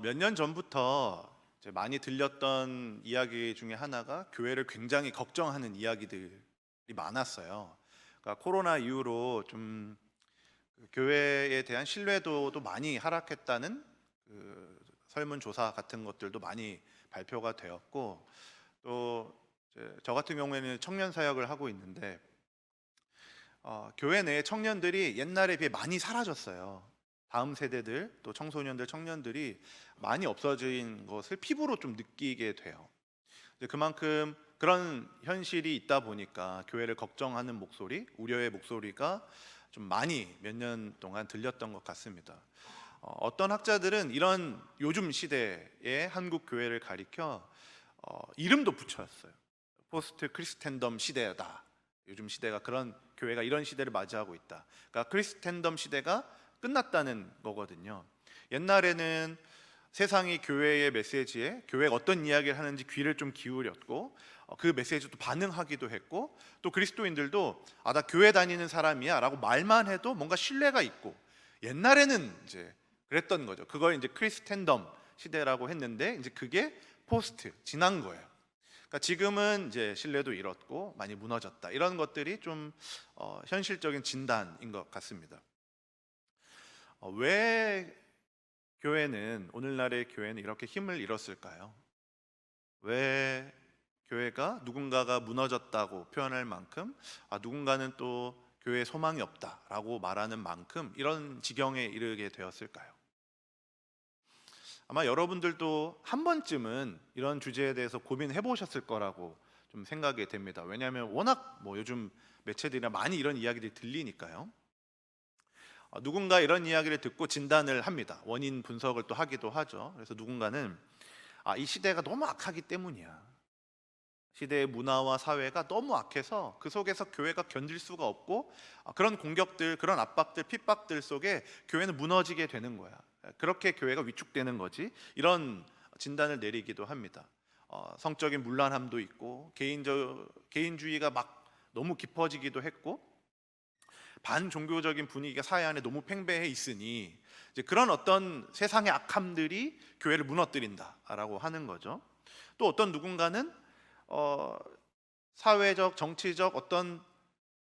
몇 년 전부터 이제 많이 들렸던 이야기 중에 하나가 교회를 굉장히 걱정하는 이야기들이 많았어요. 그러니까 코로나 이후로 좀그 교회에 대한 신뢰도도 많이 하락했다는 그 설문조사 같은 것들도 많이 발표가 되었고, 또 이제 저 같은 경우에는 청년 사역을 하고 있는데 교회 내 청년들이 옛날에 비해 많이 사라졌어요. 다음 세대들, 또 청소년들, 청년들이 많이 없어진 것을 피부로 좀 느끼게 돼요. 이제 그만큼 그런 현실이 있다 보니까 교회를 걱정하는 목소리, 우려의 목소리가 좀 많이 몇 년 동안 들렸던 것 같습니다. 어떤 학자들은 이런 요즘 시대의 한국 교회를 가리켜 이름도 붙였어요. 포스트 크리스텐덤 시대다. 요즘 시대가 그런, 교회가 이런 시대를 맞이하고 있다. 그러니까 크리스텐덤 시대가 끝났다는 거거든요. 옛날에는 세상이 교회의 메시지에, 교회가 어떤 이야기를 하는지 귀를 좀 기울였고, 그 메시지도 반응하기도 했고, 또 그리스도인들도 나 교회 다니는 사람이야 라고 말만 해도 뭔가 신뢰가 있고, 옛날에는 이제 그랬던 거죠. 그걸 이제 크리스텐덤 시대라고 했는데, 이제 그게 포스트, 지난 거예요. 그러니까 지금은 이제 신뢰도 잃었고 많이 무너졌다, 이런 것들이 좀 현실적인 진단인 것 같습니다. 왜 교회는, 오늘날의 교회는 이렇게 힘을 잃었을까요? 왜 교회가 누군가가 무너졌다고 표현할 만큼, 누군가는 또 교회에 소망이 없다라고 말하는 만큼 이런 지경에 이르게 되었을까요? 아마 여러분들도 한 번쯤은 이런 주제에 대해서 고민해 보셨을 거라고 좀 생각이 됩니다. 왜냐하면 워낙 요즘 매체들이나 많이 이런 이야기들이 들리니까요. 누군가 이런 이야기를 듣고 진단을 합니다. 원인 분석을 또 하기도 하죠. 그래서 누군가는 이 시대가 너무 악하기 때문이야. 시대의 문화와 사회가 너무 악해서 그 속에서 교회가 견딜 수가 없고, 그런 공격들, 그런 압박들, 핍박들 속에 교회는 무너지게 되는 거야. 그렇게 교회가 위축되는 거지. 이런 진단을 내리기도 합니다. 성적인 문란함도 있고, 개인주의가 막 너무 깊어지기도 했고, 반종교적인 분위기가 사회 안에 너무 팽배해 있으니 이제 그런 어떤 세상의 악함들이 교회를 무너뜨린다라고 하는 거죠. 또 어떤 누군가는 어, 사회적, 정치적 어떤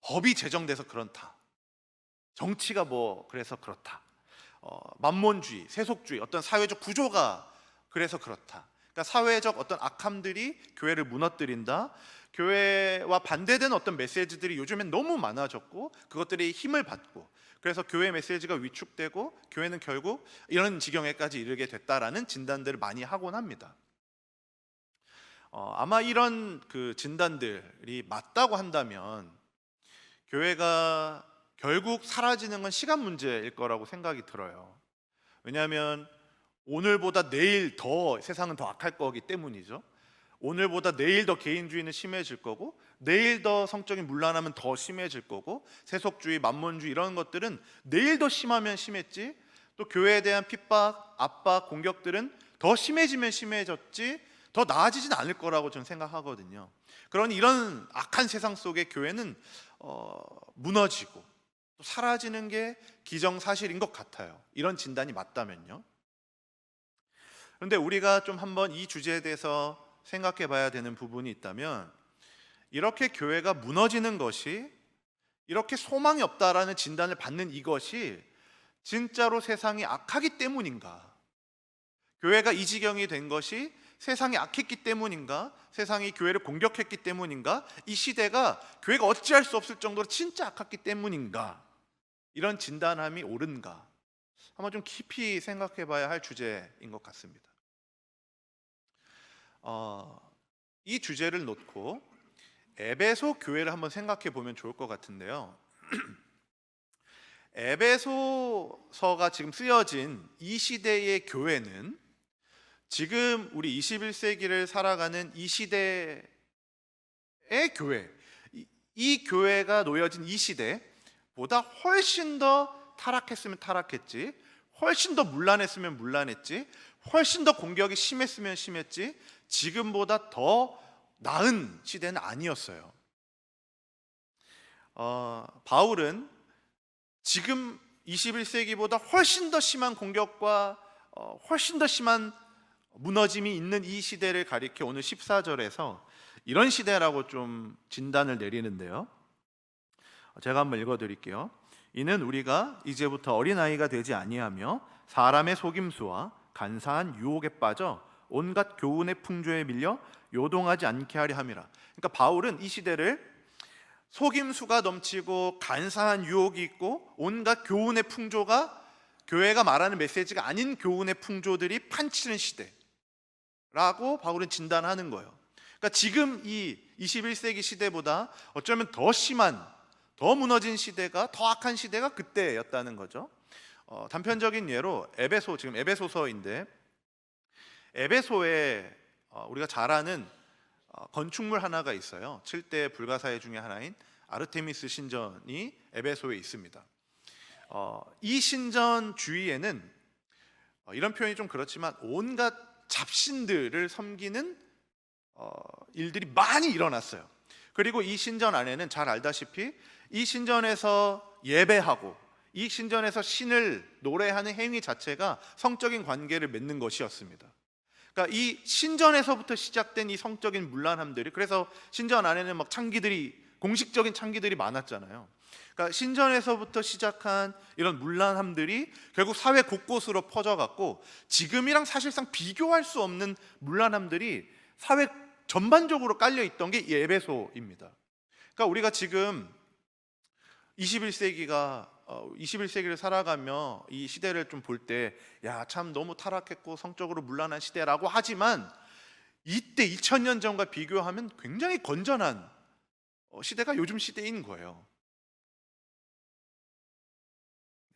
법이 제정돼서 그렇다. 정치가 그래서 그렇다. 만몬주의, 세속주의, 어떤 사회적 구조가 그래서 그렇다. 그러니까 사회적 어떤 악함들이 교회를 무너뜨린다. 교회와 반대되는 어떤 메시지들이 요즘엔 너무 많아졌고, 그것들이 힘을 받고, 그래서 교회 메시지가 위축되고 교회는 결국 이런 지경에까지 이르게 됐다라는 진단들을 많이 하곤 합니다. 아마 이런 그 진단들이 맞다고 한다면 교회가 결국 사라지는 건 시간 문제일 거라고 생각이 들어요. 왜냐하면 오늘보다 내일 더 세상은 더 악할 거기 때문이죠. 오늘보다 내일 더 개인주의는 심해질 거고, 내일 더 성적인 문란함은 더 심해질 거고, 세속주의, 만몬주의 이런 것들은 내일 더 심하면 심했지, 또 교회에 대한 핍박, 압박, 공격들은 더 심해지면 심해졌지 더 나아지진 않을 거라고 저는 생각하거든요. 그러니 이런 악한 세상 속에 교회는 무너지고 또 사라지는 게 기정사실인 것 같아요. 이런 진단이 맞다면요. 그런데 우리가 좀 한번 이 주제에 대해서 생각해 봐야 되는 부분이 있다면, 이렇게 교회가 무너지는 것이, 이렇게 소망이 없다라는 진단을 받는 이것이 진짜로 세상이 악하기 때문인가? 교회가 이 지경이 된 것이 세상이 악했기 때문인가? 세상이 교회를 공격했기 때문인가? 이 시대가 교회가 어찌할 수 없을 정도로 진짜 악했기 때문인가? 이런 진단함이 옳은가? 한번 좀 깊이 생각해 봐야 할 주제인 것 같습니다. 이 주제를 놓고 에베소 교회를 한번 생각해 보면 좋을 것 같은데요. 에베소서가 지금 쓰여진 이 시대의 교회는 지금 우리 21세기를 살아가는 이 시대의 교회, 이 교회가 놓여진 이 시대보다 훨씬 더 타락했으면 타락했지, 훨씬 더 문란했으면 문란했지, 훨씬 더 공격이 심했으면 심했지, 지금보다 더 나은 시대는 아니었어요. 바울은 지금 21세기보다 훨씬 더 심한 공격과 훨씬 더 심한 무너짐이 있는 이 시대를 가리켜 오늘 14절에서 이런 시대라고 좀 진단을 내리는데요. 제가 한번 읽어드릴게요. 이는 우리가 이제부터 어린아이가 되지 아니하며 사람의 속임수와 간사한 유혹에 빠져 온갖 교훈의 풍조에 밀려 요동하지 않게 하려 함이라. 그러니까 바울은 이 시대를 속임수가 넘치고 간사한 유혹이 있고 온갖 교훈의 풍조가, 교회가 말하는 메시지가 아닌 교훈의 풍조들이 판치는 시대라고 바울은 진단하는 거예요. 그러니까 지금 이 21세기 시대보다 어쩌면 더 심한, 더 무너진 시대가, 더 악한 시대가 그때였다는 거죠. 단편적인 예로 지금 에베소서인데, 에베소에 우리가 잘 아는 건축물 하나가 있어요. 7대 불가사의 중에 하나인 아르테미스 신전이 에베소에 있습니다. 이 신전 주위에는 이런 표현이 좀 그렇지만 온갖 잡신들을 섬기는 일들이 많이 일어났어요. 그리고 이 신전 안에는 잘 알다시피 이 신전에서 예배하고 이 신전에서 신을 노래하는 행위 자체가 성적인 관계를 맺는 것이었습니다. 그러니까 이 신전에서부터 시작된 이 성적인 문란함들이, 그래서 신전 안에는 막 공식적인 창기들이 많았잖아요. 그러니까 신전에서부터 시작한 이런 문란함들이 결국 사회 곳곳으로 퍼져갔고, 지금이랑 사실상 비교할 수 없는 문란함들이 사회 전반적으로 깔려 있던 게 이 에베소입니다. 그러니까 우리가 지금 21세기를 살아가며 이 시대를 좀 볼 때, 야, 참 너무 타락했고 성적으로 문란한 시대라고 하지만, 이때 2000년 전과 비교하면 굉장히 건전한 시대가 요즘 시대인 거예요.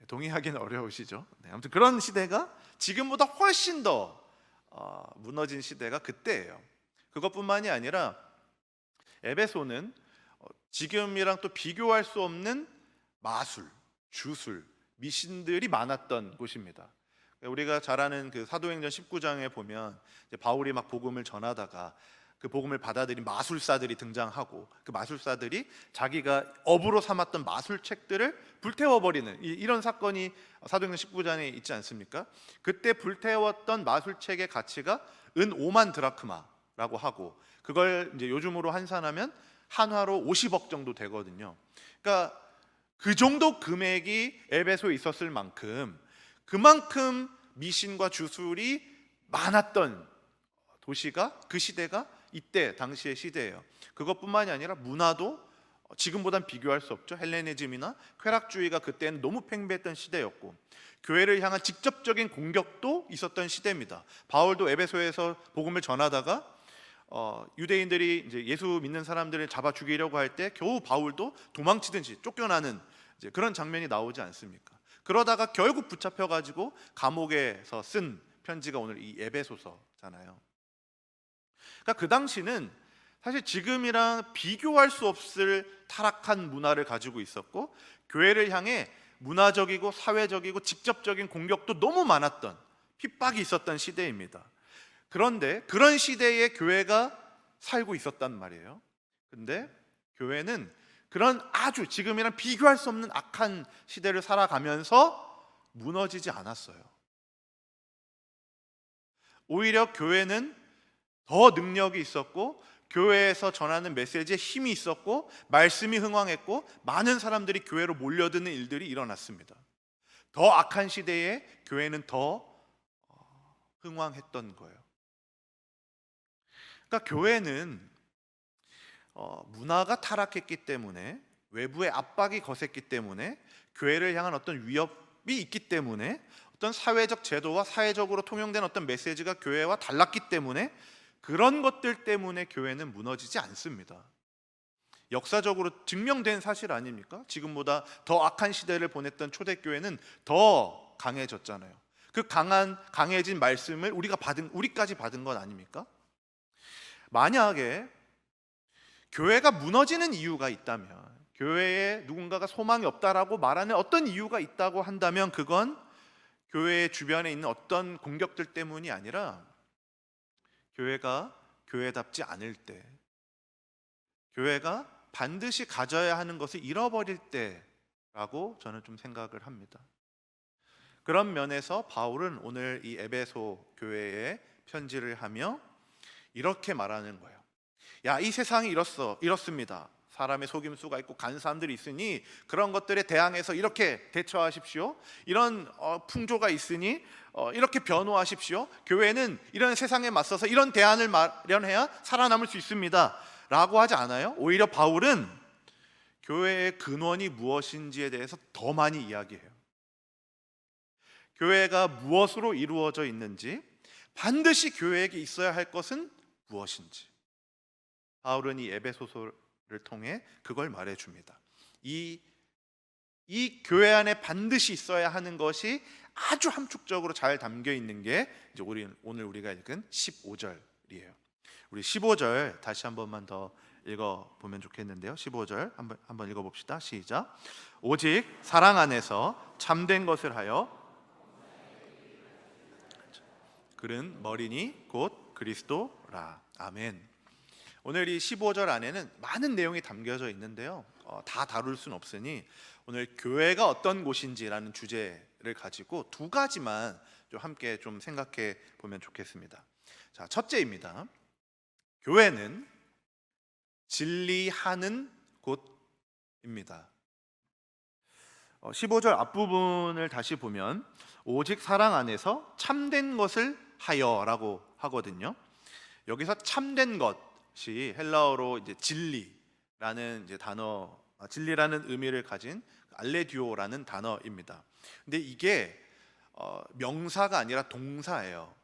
동의하기는 어려우시죠? 네, 아무튼 그런 시대가 지금보다 훨씬 더 무너진 시대가 그때예요. 그것뿐만이 아니라 에베소는 지금이랑 또 비교할 수 없는 마술, 주술, 미신들이 많았던 곳입니다. 우리가 잘 아는 그 사도행전 19장에 보면 이제 바울이 막 복음을 전하다가 그 복음을 받아들인 마술사들이 등장하고, 그 마술사들이 자기가 업으로 삼았던 마술책들을 불태워버리는 이런 사건이 사도행전 19장에 있지 않습니까? 그때 불태웠던 마술책의 가치가 은 5만 드라크마라고 하고, 그걸 이제 요즘으로 환산하면 한화로 50억 정도 되거든요. 그러니까 그 정도 금액이 에베소에 있었을 만큼, 그만큼 미신과 주술이 많았던 도시가, 그 시대가 이때 당시의 시대예요. 그것뿐만이 아니라 문화도 지금보단 비교할 수 없죠. 헬레니즘이나 쾌락주의가 그때는 너무 팽배했던 시대였고, 교회를 향한 직접적인 공격도 있었던 시대입니다. 바울도 에베소에서 복음을 전하다가 유대인들이 이제 예수 믿는 사람들을 잡아 죽이려고 할 때 겨우 바울도 도망치든지 쫓겨나는 이제 그런 장면이 나오지 않습니까? 그러다가 결국 붙잡혀 가지고 감옥에서 쓴 편지가 오늘 이 에베소서잖아요. 그러니까 그 당시는 사실 지금이랑 비교할 수 없을 타락한 문화를 가지고 있었고, 교회를 향해 문화적이고 사회적이고 직접적인 공격도 너무 많았던, 핍박이 있었던 시대입니다. 그런데 그런 시대에 교회가 살고 있었단 말이에요. 근데 교회는 그런 아주 지금이랑 비교할 수 없는 악한 시대를 살아가면서 무너지지 않았어요. 오히려 교회는 더 능력이 있었고, 교회에서 전하는 메시지에 힘이 있었고, 말씀이 흥왕했고, 많은 사람들이 교회로 몰려드는 일들이 일어났습니다. 더 악한 시대에 교회는 더 흥왕했던 거예요. 그러니까 교회는 문화가 타락했기 때문에, 외부의 압박이 거셌기 때문에, 교회를 향한 어떤 위협이 있기 때문에, 어떤 사회적 제도와 사회적으로 통용된 어떤 메시지가 교회와 달랐기 때문에, 그런 것들 때문에 교회는 무너지지 않습니다. 역사적으로 증명된 사실 아닙니까? 지금보다 더 악한 시대를 보냈던 초대교회는 더 강해졌잖아요. 그 강해진 말씀을 우리까지 받은 건 아닙니까? 만약에 교회가 무너지는 이유가 있다면, 교회에 누군가가 소망이 없다라고 말하는 어떤 이유가 있다고 한다면, 그건 교회 주변에 있는 어떤 공격들 때문이 아니라 교회가 교회답지 않을 때, 교회가 반드시 가져야 하는 것을 잃어버릴 때라고 저는 좀 생각을 합니다. 그런 면에서 바울은 오늘 이 에베소 교회에 편지를 하며 이렇게 말하는 거예요. 야, 이 세상이 이렇습니다. 사람의 속임수가 있고 간사함들이 있으니 그런 것들에 대항해서 이렇게 대처하십시오. 이런 풍조가 있으니 이렇게 변호하십시오. 교회는 이런 세상에 맞서서 이런 대안을 마련해야 살아남을 수 있습니다 라고 하지 않아요. 오히려 바울은 교회의 근원이 무엇인지에 대해서 더 많이 이야기해요. 교회가 무엇으로 이루어져 있는지, 반드시 교회에게 있어야 할 것은 무엇인지 바울은 이 에베소서를 통해 그걸 말해줍니다. 이 교회 안에 반드시 있어야 하는 것이 아주 함축적으로 잘 담겨 있는 게 이제 오늘 우리가 읽은 15절이에요. 우리 15절 다시 한 번만 더 읽어보면 좋겠는데요. 15절 한번 읽어봅시다. 시작. 오직 사랑 안에서 참된 것을 하여 그는 머리니 곧 그리스도라. 아멘. 오늘 이 15절 안에는 많은 내용이 담겨져 있는데요. 다 다룰 수는 없으니 오늘 교회가 어떤 곳인지라는 주제를 가지고 두 가지만 좀 함께 좀 생각해 보면 좋겠습니다. 자, 첫째입니다. 교회는 진리하는 곳입니다. 15절 앞부분을 다시 보면 오직 사랑 안에서 참된 것을 하여라고 하거든요. 여기서 참된 것이 헬라어로 이제 진리라는 이제 단어, 진리라는 의미를 가진 알레디오라는 단어입니다. 근데 이게 명사가 아니라 동사예요.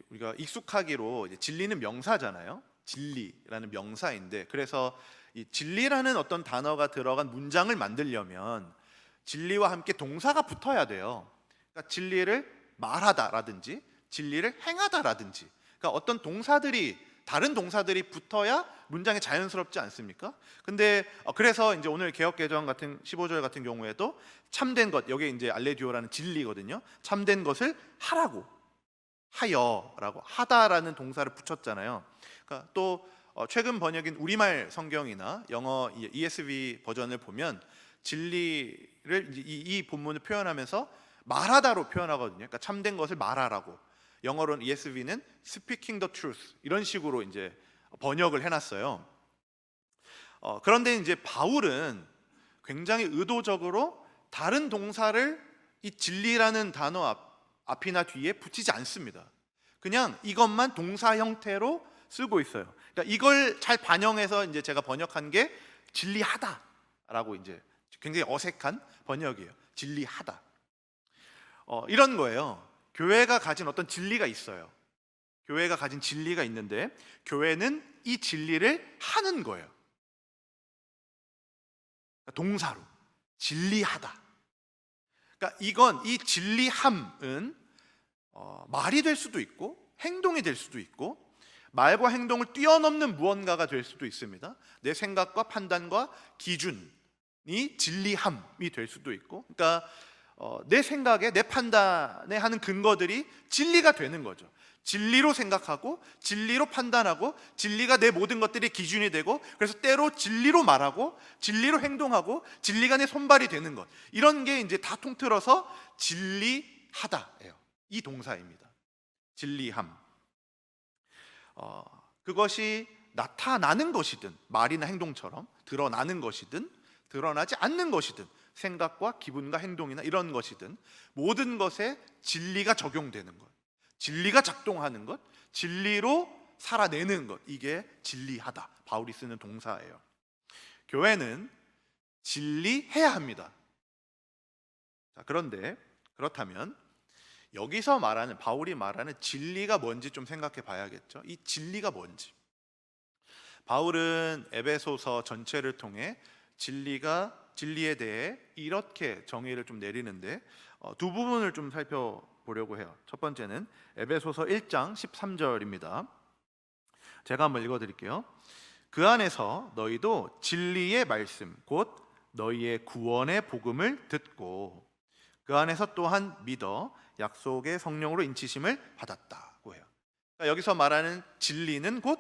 우리가 익숙하기로 이제 진리는 명사잖아요. 진리라는 명사인데, 그래서 이 진리라는 어떤 단어가 들어간 문장을 만들려면 진리와 함께 동사가 붙어야 돼요. 그러니까 진리를 말하다라든지 진리를 행하다라든지, 그러니까 어떤 다른 동사들이 붙어야 문장이 자연스럽지 않습니까? 근데 그래서 이제 오늘 개역개정 같은 15절 같은 경우에도 참된 것, 여기 이제 알레디오라는 진리거든요. 참된 것을 하라고, 하여라고, 하다라는 동사를 붙였잖아요. 그러니까 또 최근 번역인 우리말 성경이나 영어 ESV 버전을 보면 진리를 이 본문을 표현하면서 말하다로 표현하거든요. 그러니까 참된 것을 말하라고. 영어로는 ESV는 speaking the truth 이런 식으로 이제 번역을 해놨어요. 그런데 이제 바울은 굉장히 의도적으로 다른 동사를 이 진리라는 단어 앞이나 뒤에 붙이지 않습니다. 그냥 이것만 동사 형태로 쓰고 있어요. 그러니까 이걸 잘 반영해서 이제 제가 번역한 게 진리하다라고, 이제 굉장히 어색한 번역이에요. 진리하다. 이런 거예요. 교회가 가진 어떤 진리가 있어요. 교회가 가진 진리가 있는데 교회는 이 진리를 하는 거예요. 동사로 진리하다. 그러니까 이 진리함은 말이 될 수도 있고 행동이 될 수도 있고 말과 행동을 뛰어넘는 무언가가 될 수도 있습니다. 내 생각과 판단과 기준이 진리함이 될 수도 있고, 그러니까 내 생각에, 내 판단에 하는 근거들이 진리가 되는 거죠. 진리로 생각하고 진리로 판단하고 진리가 내 모든 것들이 기준이 되고, 그래서 때로 진리로 말하고 진리로 행동하고 진리가 내 손발이 되는 것, 이런 게 이제 다 통틀어서 진리하다예요. 이 동사입니다. 진리함. 그것이 나타나는 것이든 말이나 행동처럼 드러나는 것이든 드러나지 않는 것이든 생각과 기분과 행동이나 이런 것이든 모든 것에 진리가 적용되는 것, 진리가 작동하는 것, 진리로 살아내는 것, 이게 진리하다, 바울이 쓰는 동사예요. 교회는 진리해야 합니다. 자, 그런데 그렇다면 여기서 말하는, 바울이 말하는 진리가 뭔지 좀 생각해 봐야겠죠. 이 진리가 뭔지. 바울은 에베소서 전체를 통해 진리에 대해 이렇게 정의를 좀 내리는데 두 부분을 좀 살펴보려고 해요. 첫 번째는 에베소서 1장 13절입니다. 제가 한번 읽어드릴게요. 그 안에서 너희도 진리의 말씀 곧 너희의 구원의 복음을 듣고 그 안에서 또한 믿어 약속의 성령으로 인치심을 받았다고 해요. 그러니까 여기서 말하는 진리는 곧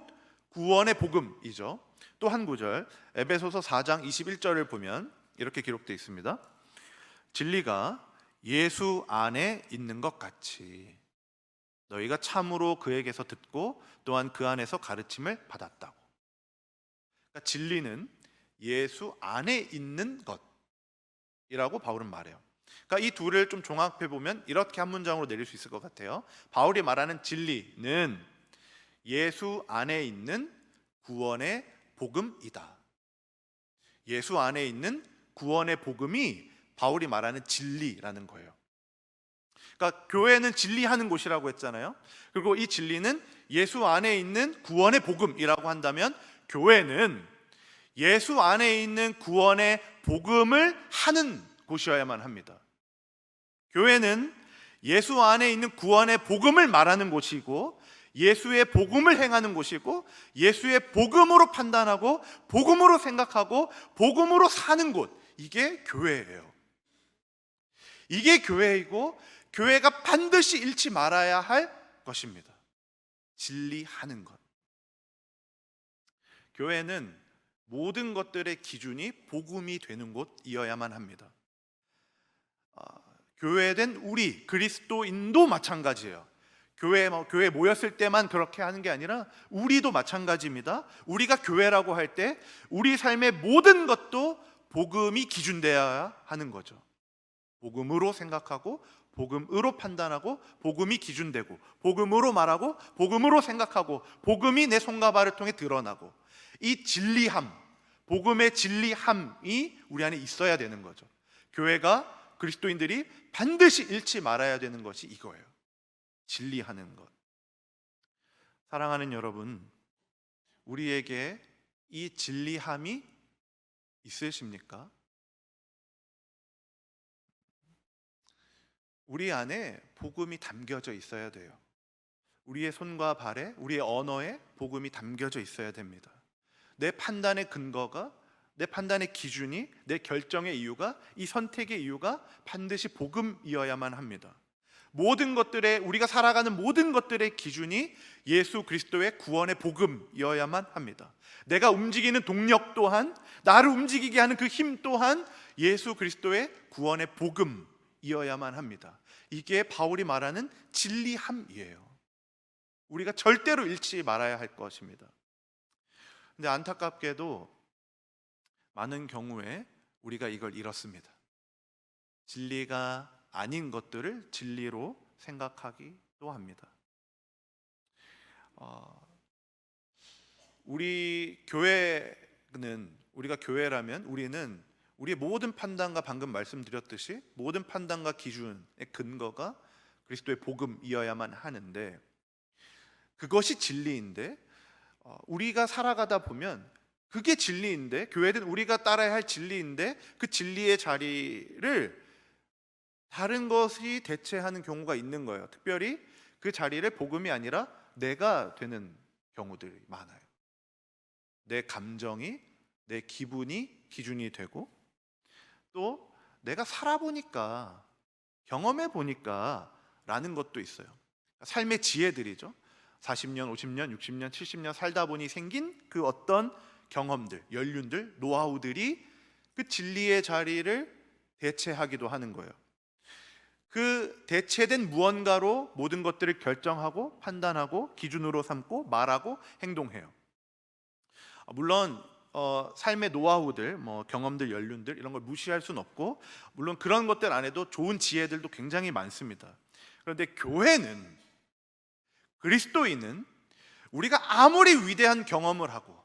구원의 복음이죠. 또 한 구절, 에베소서 4장 21절을 보면 이렇게 기록되어 있습니다. 진리가 예수 안에 있는 것 같이 너희가 참으로 그에게서 듣고 또한 그 안에서 가르침을 받았다고. 그러니까 진리는 예수 안에 있는 것이라고 바울은 말해요. 그러니까 이 둘을 좀 종합해 보면 이렇게 한 문장으로 내릴 수 있을 것 같아요. 바울이 말하는 진리는 예수 안에 있는 구원의 복음이다. 예수 안에 있는 구원의 복음이 바울이 말하는 진리라는 거예요. 그러니까 교회는 진리하는 곳이라고 했잖아요. 그리고 이 진리는 예수 안에 있는 구원의 복음이라고 한다면 교회는 예수 안에 있는 구원의 복음을 하는 곳이어야만 합니다. 교회는 예수 안에 있는 구원의 복음을 말하는 곳이고 예수의 복음을 행하는 곳이고 예수의 복음으로 판단하고 복음으로 생각하고 복음으로 사는 곳, 이게 교회예요. 이게 교회이고 교회가 반드시 잃지 말아야 할 것입니다. 진리하는 것. 교회는 모든 것들의 기준이 복음이 되는 곳이어야만 합니다. 교회된 우리 그리스도인도 마찬가지예요. 교회에 모였을 때만 그렇게 하는 게 아니라 우리도 마찬가지입니다. 우리가 교회라고 할 때 우리 삶의 모든 것도 복음이 기준되어야 하는 거죠. 복음으로 생각하고 복음으로 판단하고 복음이 기준되고 복음으로 말하고 복음으로 생각하고 복음이 내 손과 발을 통해 드러나고, 이 진리함, 복음의 진리함이 우리 안에 있어야 되는 거죠. 교회가, 그리스도인들이 반드시 잃지 말아야 되는 것이 이거예요. 진리하는 것. 사랑하는 여러분, 우리에게 이 진리함이 있으십니까? 우리 안에 복음이 담겨져 있어야 돼요. 우리의 손과 발에, 우리의 언어에 복음이 담겨져 있어야 됩니다. 내 판단의 근거가, 내 판단의 기준이, 내 결정의 이유가, 이 선택의 이유가 반드시 복음이어야만 합니다. 모든 것들의, 우리가 살아가는 모든 것들의 기준이 예수 그리스도의 구원의 복음이어야만 합니다. 내가 움직이는 동력 또한, 나를 움직이게 하는 그 힘 또한 예수 그리스도의 구원의 복음이어야만 합니다. 이게 바울이 말하는 진리함이에요. 우리가 절대로 잃지 말아야 할 것입니다. 근데 안타깝게도 많은 경우에 우리가 이걸 잃었습니다. 진리가 아닌 것들을 진리로 생각하기도 합니다. 우리 교회는, 우리가 교회라면 우리는 우리의 모든 판단과, 방금 말씀드렸듯이 모든 판단과 기준의 근거가 그리스도의 복음이어야만 하는데, 그것이 진리인데 우리가 살아가다 보면 그게 진리인데, 교회는 우리가 따라야 할 진리인데 그 진리의 자리를 다른 것이 대체하는 경우가 있는 거예요. 특별히 그 자리를 복음이 아니라 내가 되는 경우들이 많아요. 내 감정이, 내 기분이 기준이 되고, 또 내가 살아보니까, 경험해보니까 라는 것도 있어요. 삶의 지혜들이죠. 40년, 50년, 60년, 70년 살다 보니 생긴 그 어떤 경험들, 연륜들, 노하우들이 그 진리의 자리를 대체하기도 하는 거예요. 그 대체된 무언가로 모든 것들을 결정하고 판단하고 기준으로 삼고 말하고 행동해요. 물론 삶의 노하우들, 경험들, 연륜들 이런 걸 무시할 수는 없고, 물론 그런 것들 안에도 좋은 지혜들도 굉장히 많습니다. 그런데 교회는, 그리스도인은 우리가 아무리 위대한 경험을 하고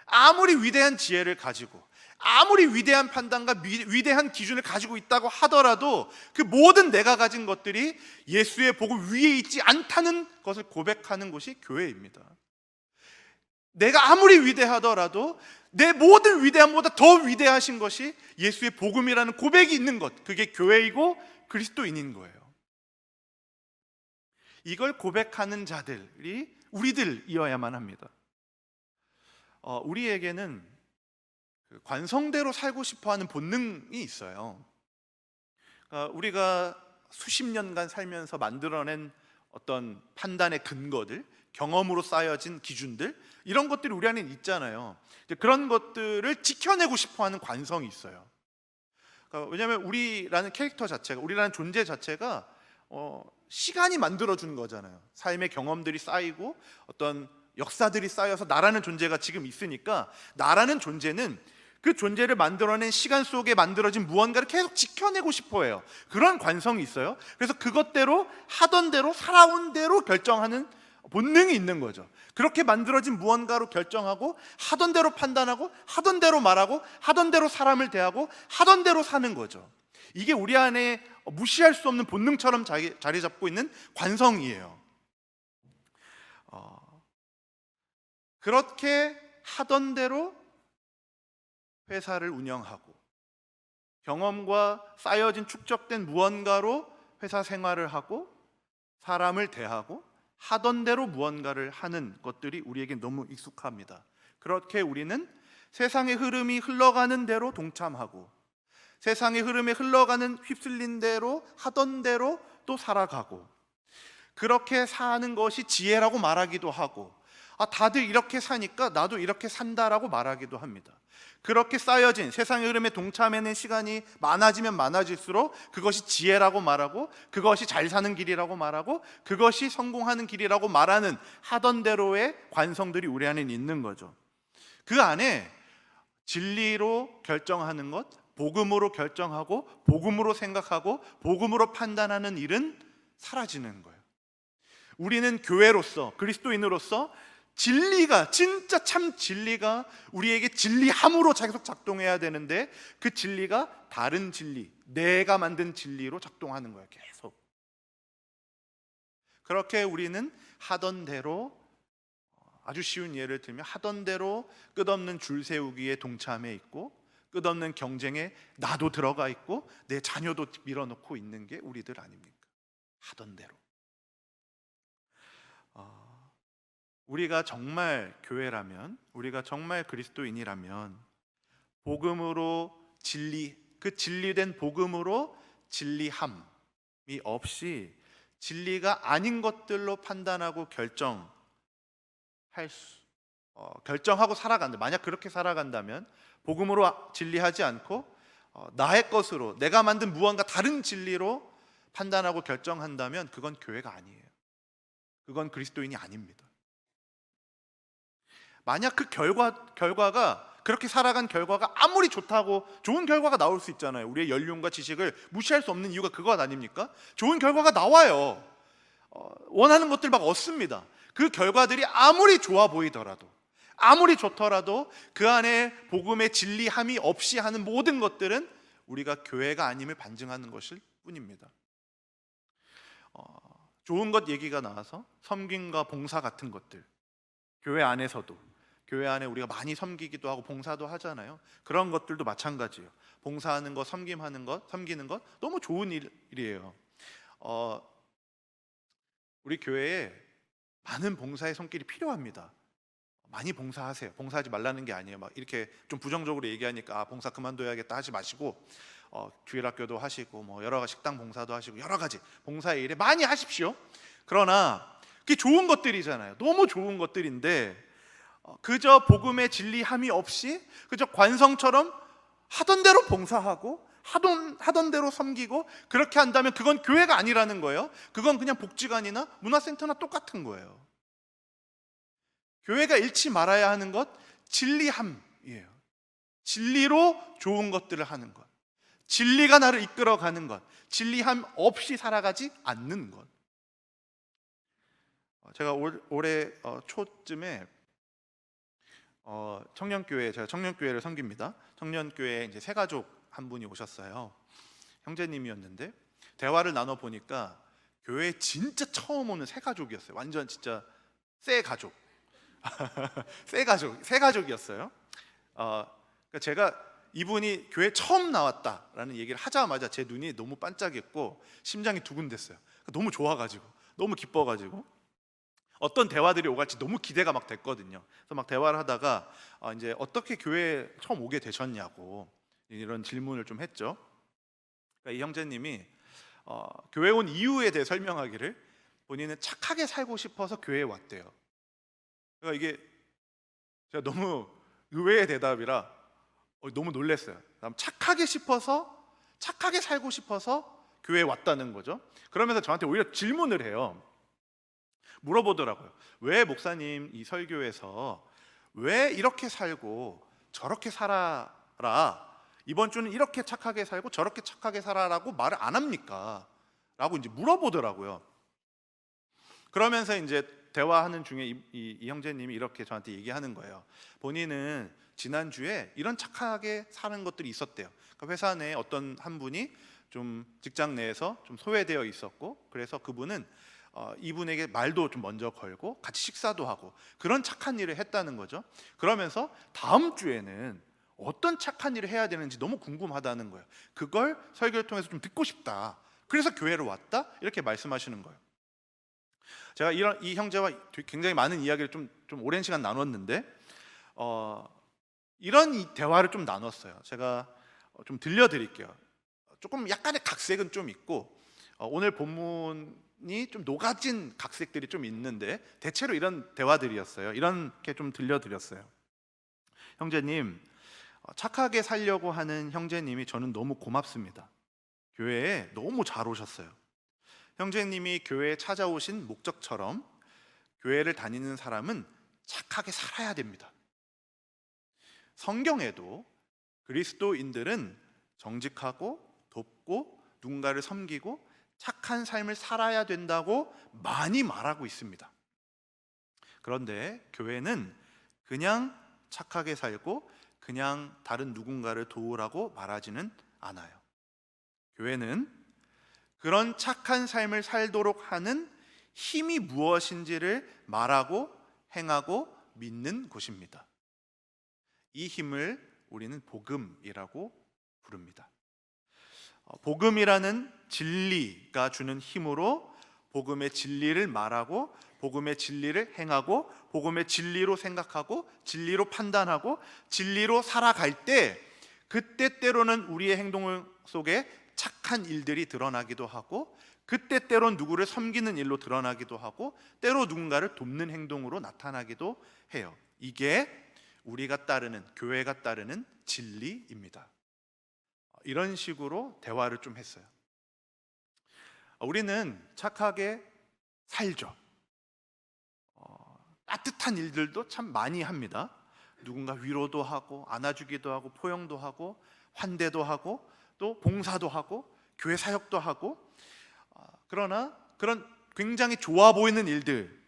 아무리 위대한 지혜를 가지고 아무리 위대한 판단과 위대한 기준을 가지고 있다고 하더라도 그 모든 내가 가진 것들이 예수의 복음 위에 있지 않다는 것을 고백하는 곳이 교회입니다. 내가 아무리 위대하더라도 내 모든 위대함보다 더 위대하신 것이 예수의 복음이라는 고백이 있는 것, 그게 교회이고 그리스도인인 거예요. 이걸 고백하는 자들이 우리들이어야만 합니다. 우리에게는 관성대로 살고 싶어하는 본능이 있어요. 우리가 수십 년간 살면서 만들어낸 어떤 판단의 근거들, 경험으로 쌓여진 기준들, 이런 것들이 우리 안에 있잖아요. 그런 것들을 지켜내고 싶어하는 관성이 있어요. 그러니까 왜냐하면 우리라는 캐릭터 자체가, 우리라는 존재 자체가 시간이 만들어주는 거잖아요. 삶의 경험들이 쌓이고 어떤 역사들이 쌓여서 나라는 존재가 지금 있으니까, 나라는 존재는 그 존재를 만들어낸 시간 속에 만들어진 무언가를 계속 지켜내고 싶어해요. 그런 관성이 있어요. 그래서 그것대로 하던 대로 살아온 대로 결정하는 본능이 있는 거죠. 그렇게 만들어진 무언가로 결정하고, 하던 대로 판단하고, 하던 대로 말하고, 하던 대로 사람을 대하고, 하던 대로 사는 거죠. 이게 우리 안에 무시할 수 없는 본능처럼 자리 잡고 있는 관성이에요. 그렇게 하던 대로 회사를 운영하고, 경험과 쌓여진 축적된 무언가로 회사 생활을 하고, 사람을 대하고, 하던 대로 무언가를 하는 것들이 우리에게 너무 익숙합니다. 그렇게 우리는 세상의 흐름이 흘러가는 대로 동참하고, 세상의 흐름에 흘러가는 휩쓸린 대로 하던 대로 또 살아가고, 그렇게 사는 것이 지혜라고 말하기도 하고, 다들 이렇게 사니까 나도 이렇게 산다라고 말하기도 합니다. 그렇게 쌓여진 세상의 흐름에 동참하는 시간이 많아지면 많아질수록 그것이 지혜라고 말하고, 그것이 잘 사는 길이라고 말하고, 그것이 성공하는 길이라고 말하는 하던 대로의 관성들이 우리 안에 있는 거죠. 그 안에 진리로 결정하는 것, 복음으로 결정하고, 복음으로 생각하고, 복음으로 판단하는 일은 사라지는 거예요. 우리는 교회로서, 그리스도인으로서 진리가, 진짜 참 진리가 우리에게 진리함으로 계속 작동해야 되는데, 그 진리가 다른 진리, 내가 만든 진리로 작동하는 거예요. 계속. 그렇게 우리는 하던 대로, 아주 쉬운 예를 들면 하던 대로 끝없는 줄 세우기에 동참해 있고, 끝없는 경쟁에 나도 들어가 있고, 내 자녀도 밀어넣고 있는 게 우리들 아닙니까? 하던 대로. 우리가 정말 교회라면, 우리가 정말 그리스도인이라면, 복음으로 진리, 그 진리된 복음으로 진리함이 없이 진리가 아닌 것들로 판단하고 결정하고 살아간다. 만약 그렇게 살아간다면, 복음으로 진리하지 않고 나의 것으로, 내가 만든 무언가 다른 진리로 판단하고 결정한다면, 그건 교회가 아니에요. 그건 그리스도인이 아닙니다. 만약 그 결과가, 그렇게 살아간 결과가 아무리 좋다고, 좋은 결과가 나올 수 있잖아요. 우리의 연륜과 지식을 무시할 수 없는 이유가 그것 아닙니까? 좋은 결과가 나와요. 원하는 것들 막 얻습니다. 그 결과들이 아무리 좋아 보이더라도, 아무리 좋더라도 그 안에 복음의 진리함이 없이 하는 모든 것들은 우리가 교회가 아님을 반증하는 것일 뿐입니다. 좋은 것 얘기가 나와서 섬김과 봉사 같은 것들, 교회 안에서도, 교회 안에 우리가 많이 섬기기도 하고 봉사도 하잖아요. 그런 것들도 마찬가지예요. 봉사하는 것, 섬김하는 것, 섬기는 것 너무 좋은 일이에요. 우리 교회에 많은 봉사의 손길이 필요합니다. 많이 봉사하세요. 봉사하지 말라는 게 아니에요. 막 이렇게 좀 부정적으로 얘기하니까 봉사 그만둬야겠다 하지 마시고, 주일학교도 하시고, 뭐 여러 가지 식당 봉사도 하시고, 여러 가지 봉사의 일에 많이 하십시오. 그러나 그게 좋은 것들이잖아요. 너무 좋은 것들인데, 그저 복음의 진리함이 없이 그저 관성처럼 하던 대로 봉사하고, 하던 대로 섬기고, 그렇게 한다면 그건 교회가 아니라는 거예요. 그건 그냥 복지관이나 문화센터나 똑같은 거예요. 교회가 잃지 말아야 하는 것, 진리함이에요. 진리로 좋은 것들을 하는 것, 진리가 나를 이끌어가는 것, 진리함 없이 살아가지 않는 것. 제가 올해 초쯤에 제가 청년교회를 섬깁니다. 청년교회에 이제 새 가족 한 분이 오셨어요. 형제님이었는데 대화를 나눠 보니까 교회에 진짜 처음 오는 새 가족이었어요. 완전 진짜 새 가족. 새 가족이었어요. 그러니까 제가 이분이 교회 처음 나왔다라는 얘기를 하자마자 제 눈이 너무 반짝했고 심장이 두근댔어요. 너무 좋아가지고, 너무 기뻐가지고 어떤 대화들이 오갈지 너무 기대가 막 됐거든요. 그래서 막 대화를 하다가 이제 어떻게 교회에 처음 오게 되셨냐고 이런 질문을 좀 했죠. 그러니까 이 형제님이 교회 온 이유에 대해 설명하기를, 본인은 착하게 살고 싶어서 교회에 왔대요. 그러니까 이게 제가 너무 의외의 대답이라 너무 놀랐어요. 착하게 싶어서 착하게 살고 싶어서 교회에 왔다는 거죠. 그러면서 저한테 오히려 질문을 해요. 물어보더라고요. 왜 목사님 이 설교에서 왜 이렇게 살고 저렇게 살아라, 이번 주는 이렇게 착하게 살고 저렇게 착하게 살아라고 말을 안 합니까? 라고 이제 물어보더라고요. 그러면서 이제 대화하는 중에 이 형제님이 이렇게 저한테 얘기하는 거예요. 본인은 지난주에 이런 착하게 사는 것들이 있었대요. 그러니까 회사 내에 어떤 한 분이 좀 직장 내에서 좀 소외되어 있었고, 그래서 그분은 이분에게 말도 좀 먼저 걸고 같이 식사도 하고 그런 착한 일을 했다는 거죠. 그러면서 다음 주에는 어떤 착한 일을 해야 되는지 너무 궁금하다는 거예요. 그걸 설교를 통해서 좀 듣고 싶다. 그래서 교회로 왔다. 이렇게 말씀하시는 거예요. 제가 이 형제와 굉장히 많은 이야기를 좀 오랜 시간 나눴는데 이런 이 대화를 좀 나눴어요. 제가 좀 들려드릴게요. 조금 약간의 각색은 좀 있고 오늘 본문이 좀 녹아진 각색들이 좀 있는데 대체로 이런 대화들이었어요. 이렇게 좀 들려드렸어요. 형제님, 착하게 살려고 하는 형제님이 저는 너무 고맙습니다. 교회에 너무 잘 오셨어요. 형제님이 교회에 찾아오신 목적처럼 교회를 다니는 사람은 착하게 살아야 됩니다. 성경에도 그리스도인들은 정직하고 돕고 누군가를 섬기고 착한 삶을 살아야 된다고 많이 말하고 있습니다. 그런데 교회는 그냥 착하게 살고 그냥 다른 누군가를 도우라고 말하지는 않아요. 교회는 그런 착한 삶을 살도록 하는 힘이 무엇인지를 말하고 행하고 믿는 곳입니다. 이 힘을 우리는 복음이라고 부릅니다. 복음이라는 진리가 주는 힘으로 복음의 진리를 말하고 복음의 진리를 행하고 복음의 진리로 생각하고 진리로 판단하고 진리로 살아갈 때, 그때 때로는 우리의 행동 속에 착한 일들이 드러나기도 하고 그때 때론 누구를 섬기는 일로 드러나기도 하고 때로 누군가를 돕는 행동으로 나타나기도 해요. 이게 우리가 따르는, 교회가 따르는 진리입니다. 이런 식으로 대화를 좀 했어요. 우리는 착하게 살죠. 따뜻한 일들도 참 많이 합니다. 누군가 위로도 하고 안아주기도 하고 포용도 하고 환대도 하고 또 봉사도 하고 교회 사역도 하고, 그러나 그런 굉장히 좋아 보이는 일들,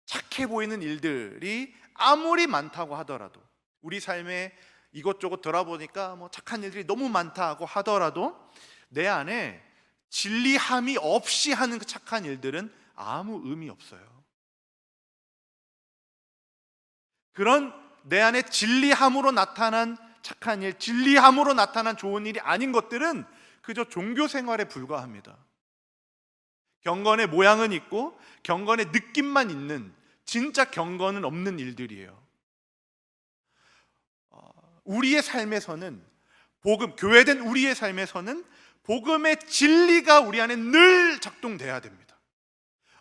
착해 보이는 일들이 아무리 많다고 하더라도, 우리 삶에 이것저것 돌아보니까 뭐 착한 일들이 너무 많다고 하더라도 내 안에 진리함이 없이 하는 그 착한 일들은 아무 의미 없어요. 그런 내 안에 진리함으로 나타난 착한 일, 진리함으로 나타난 좋은 일이 아닌 것들은 그저 종교 생활에 불과합니다. 경건의 모양은 있고 경건의 느낌만 있는, 진짜 경건은 없는 일들이에요. 우리의 삶에서는 복음, 교회된 우리의 삶에서는 복음의 진리가 우리 안에 늘 작동돼야 됩니다.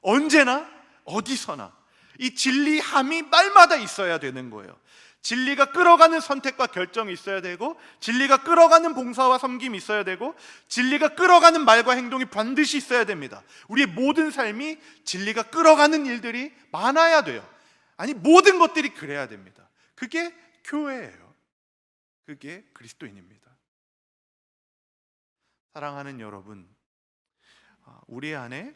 언제나 어디서나 이 진리함이 말마다 있어야 되는 거예요. 진리가 끌어가는 선택과 결정이 있어야 되고 진리가 끌어가는 봉사와 섬김이 있어야 되고 진리가 끌어가는 말과 행동이 반드시 있어야 됩니다. 우리의 모든 삶이 진리가 끌어가는 일들이 많아야 돼요. 아니, 모든 것들이 그래야 됩니다. 그게 교회예요. 그게 그리스도인입니다. 사랑하는 여러분, 우리 안에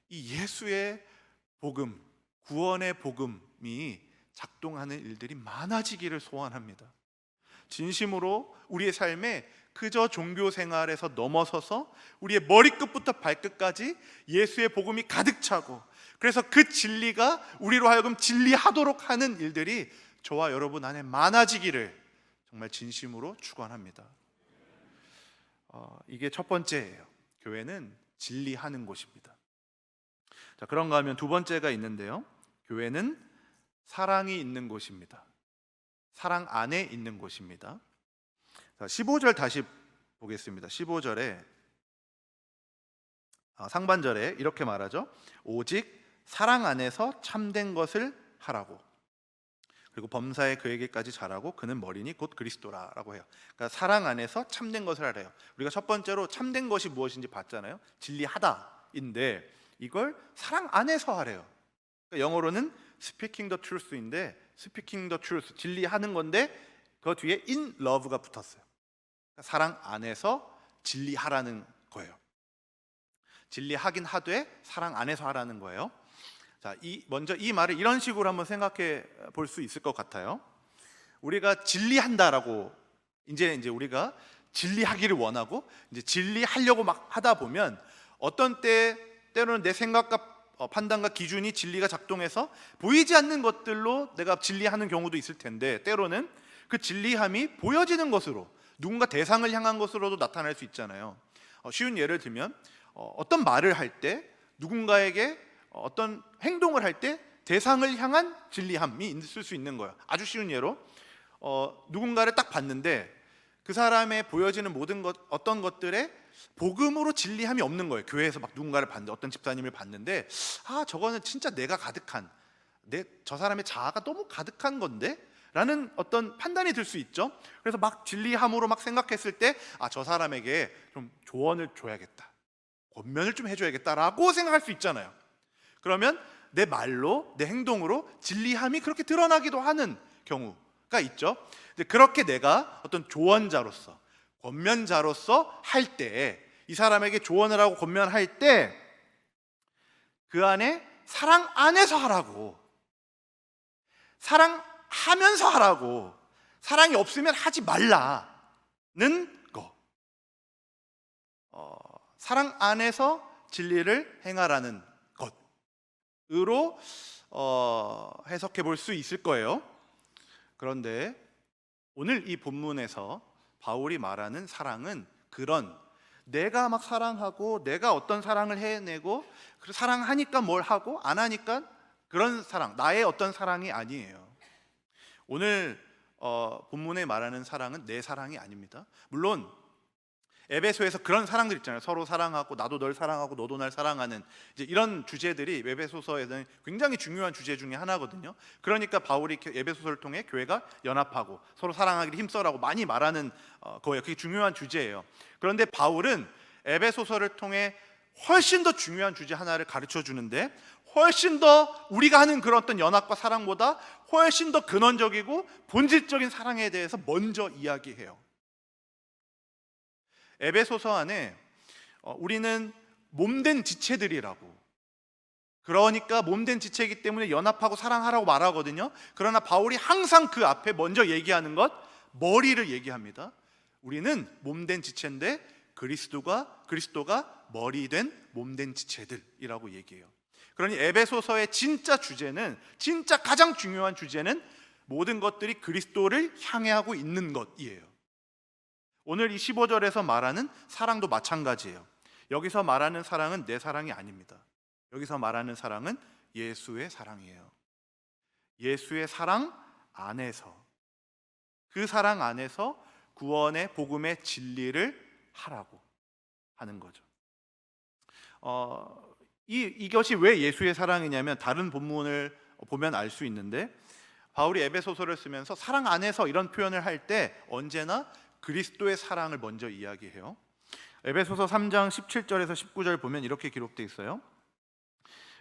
이 예수의 복음, 구원의 복음이 작동하는 일들이 많아지기를 소원합니다. 진심으로 우리의 삶에 그저 종교 생활에서 넘어서서 우리의 머리끝부터 발끝까지 예수의 복음이 가득 차고, 그래서 그 진리가 우리로 하여금 진리하도록 하는 일들이 저와 여러분 안에 많아지기를 정말 진심으로 축원합니다. 이게 첫 번째예요. 교회는 진리하는 곳입니다. 자, 그런가 하면 두 번째가 있는데요. 교회는 사랑이 있는 곳입니다. 사랑 안에 있는 곳입니다. 자, 15절 다시 보겠습니다. 15절에 상반절에 이렇게 말하죠. 오직 사랑 안에서 참된 것을 하라고. 그리고 범사에 그에게까지 자라고 그는 머리니 곧 그리스도라라고 해요. 그러니까 사랑 안에서 참된 것을 하래요. 우리가 첫 번째로 참된 것이 무엇인지 봤잖아요. 진리하다인데 이걸 사랑 안에서 하래요. 그러니까 영어로는 speaking the truth인데 speaking the truth 진리하는 건데 그 뒤에 in love가 붙었어요. 그러니까 사랑 안에서 진리하라는 거예요. 진리하긴 하되 사랑 안에서 하라는 거예요. 자, 먼저 이 말을 이런 식으로 한번 생각해 볼 수 있을 것 같아요. 우리가 진리한다라고 이제 우리가 진리하기를 원하고 이제 진리하려고 막 하다 보면 어떤 때로는 내 생각과 판단과 기준이 진리가 작동해서 보이지 않는 것들로 내가 진리하는 경우도 있을 텐데 때로는 그 진리함이 보여지는 것으로 누군가 대상을 향한 것으로도 나타날 수 있잖아요. 쉬운 예를 들면 어떤 말을 할 때 누군가에게 어떤 행동을 할 때 대상을 향한 진리함이 있을 수 있는 거예요. 아주 쉬운 예로 누군가를 딱 봤는데 그 사람의 보여지는 모든 어떤 것들에 복음으로 진리함이 없는 거예요. 교회에서 막 누군가를 봤는데 어떤 집사님을 봤는데 저거는 진짜 내가 가득한 저 사람의 자아가 너무 가득한 건데 라는 어떤 판단이 들 수 있죠. 그래서 막 진리함으로 막 생각했을 때 저 사람에게 좀 조언을 줘야겠다, 권면을 좀 해줘야겠다라고 생각할 수 있잖아요. 그러면 내 말로 내 행동으로 진리함이 그렇게 드러나기도 하는 경우가 있죠. 그렇게 내가 어떤 조언자로서 권면자로서 할 때 이 사람에게 조언을 하고 권면할 때 그 안에 사랑 안에서 하라고, 사랑하면서 하라고, 사랑이 없으면 하지 말라는 거, 사랑 안에서 진리를 행하라는 것으로 해석해 볼 수 있을 거예요. 그런데 오늘 이 본문에서 바울이 말하는 사랑은 그런 내가 막 사랑하고 내가 어떤 사랑을 해내고 사랑하니까 뭘 하고 안 하니까 그런 사랑, 나의 어떤 사랑이 아니에요. 오늘 본문에 말하는 사랑은 내 사랑이 아닙니다. 물론 에베소에서 그런 사랑들 있잖아요. 서로 사랑하고 나도 널 사랑하고 너도 날 사랑하는 이제 이런 주제들이 에베소서에는 굉장히 중요한 주제 중에 하나거든요. 그러니까 바울이 에베소서를 통해 교회가 연합하고 서로 사랑하기를 힘써라고 많이 말하는 거예요. 그게 중요한 주제예요. 그런데 바울은 에베소서를 통해 훨씬 더 중요한 주제 하나를 가르쳐 주는데 훨씬 더 우리가 하는 그런 어떤 연합과 사랑보다 훨씬 더 근원적이고 본질적인 사랑에 대해서 먼저 이야기해요. 에베소서 안에 우리는 몸된 지체들이라고, 그러니까 몸된 지체이기 때문에 연합하고 사랑하라고 말하거든요. 그러나 바울이 항상 그 앞에 먼저 얘기하는 것, 머리를 얘기합니다. 우리는 몸된 지체인데 그리스도가 머리된 몸된 지체들이라고 얘기해요. 그러니 에베소서의 진짜 주제는, 진짜 가장 중요한 주제는 모든 것들이 그리스도를 향해 하고 있는 것이에요. 오늘 이 15절에서 말하는 사랑도 마찬가지예요. 여기서 말하는 사랑은 내 사랑이 아닙니다. 여기서 말하는 사랑은 예수의 사랑이에요. 예수의 사랑 안에서, 그 사랑 안에서 구원의 복음의 진리를 하라고 하는 거죠. 이것이 왜 예수의 사랑이냐면 다른 본문을 보면 알 수 있는데 바울이 에베소서를 쓰면서 사랑 안에서 이런 표현을 할 때 언제나 그리스도의 사랑을 먼저 이야기해요. 에베소서 3장 17절에서 19절 보면 이렇게 기록되어 있어요.